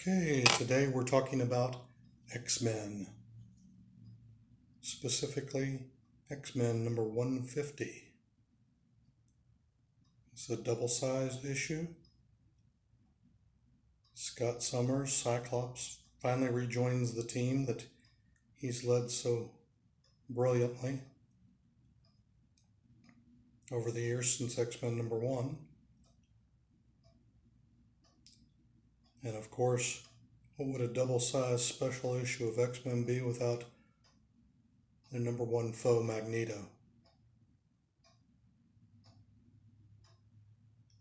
Okay, today we're talking about X-Men, specifically X-Men number 150. It's a double-sized issue. Scott Summers, Cyclops, finally rejoins the team that he's led so brilliantly over the years since X-Men number 1. And of course, what would a double-sized special issue of X-Men be without their number 1 foe, Magneto?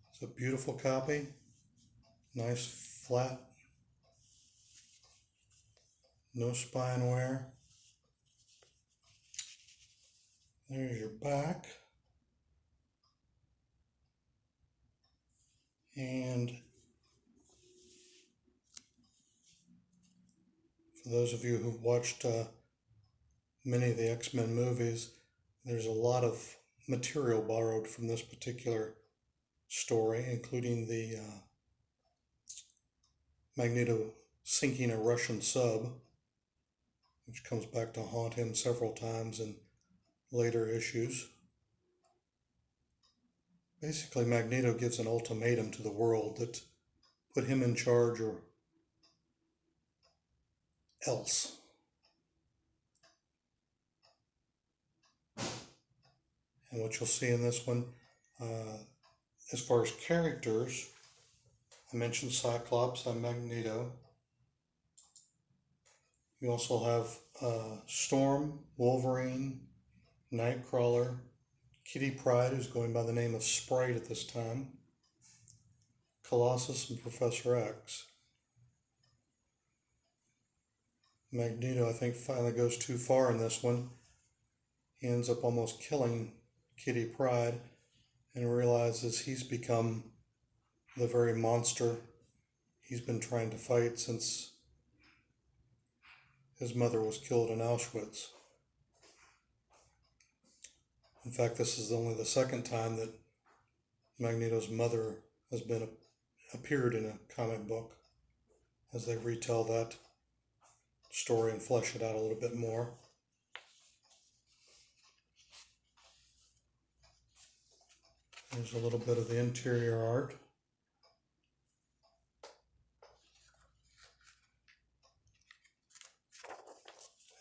It's a beautiful copy, nice flat, no spine wear. There's your back. And for those of you who've watched many of the X-Men movies, there's a lot of material borrowed from this particular story, including the Magneto sinking a Russian sub, which comes back to haunt him several times in later issues. Basically, Magneto gives an ultimatum to the world that put him in charge or else. And what you'll see in this one, as far as characters, I mentioned Cyclops and Magneto. You also have Storm, Wolverine, Nightcrawler, Kitty Pryde, who's going by the name of Sprite at this time, Colossus, and Professor X. Magneto, I think, finally goes too far in this one. He ends up almost killing Kitty Pryde and realizes he's become the very monster he's been trying to fight since his mother was killed in Auschwitz. In fact, this is only the second time that Magneto's mother has appeared in a comic book, as they retell that story and flesh it out a little bit more. There's a little bit of the interior art.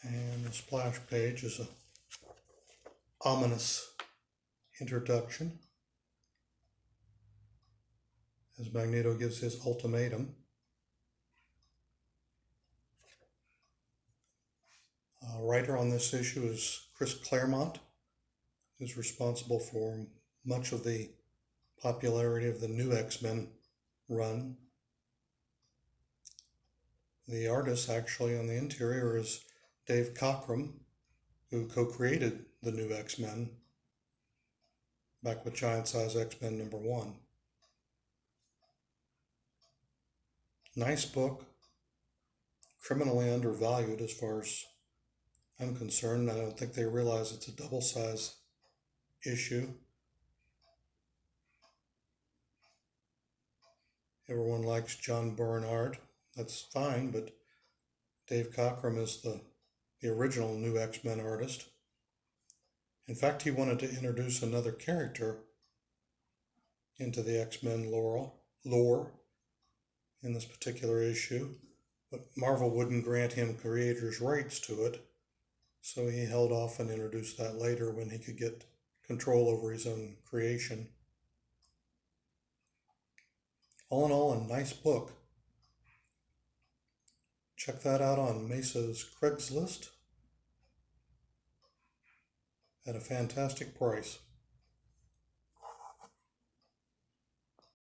And the splash page is a ominous introduction as Magneto gives his ultimatum. Writer on this issue is Claremont, who's responsible for much of the popularity of the new X-Men run. The artist actually on the interior is Dave Cockrum, who co-created the new X-Men back with Giant Size X-Men number 1. Nice book, criminally undervalued as far as I'm concerned. I don't think they realize it's a double-size issue. Everyone likes John Byrne art. That's fine, but Dave Cockrum is the original new X-Men artist. In fact, he wanted to introduce another character into the X-Men lore in this particular issue, but Marvel wouldn't grant him creator's rights to it, so he held off and introduced that later when he could get control over his own creation. All in all, a nice book. Check that out on Mesa's Craigslist at a fantastic price.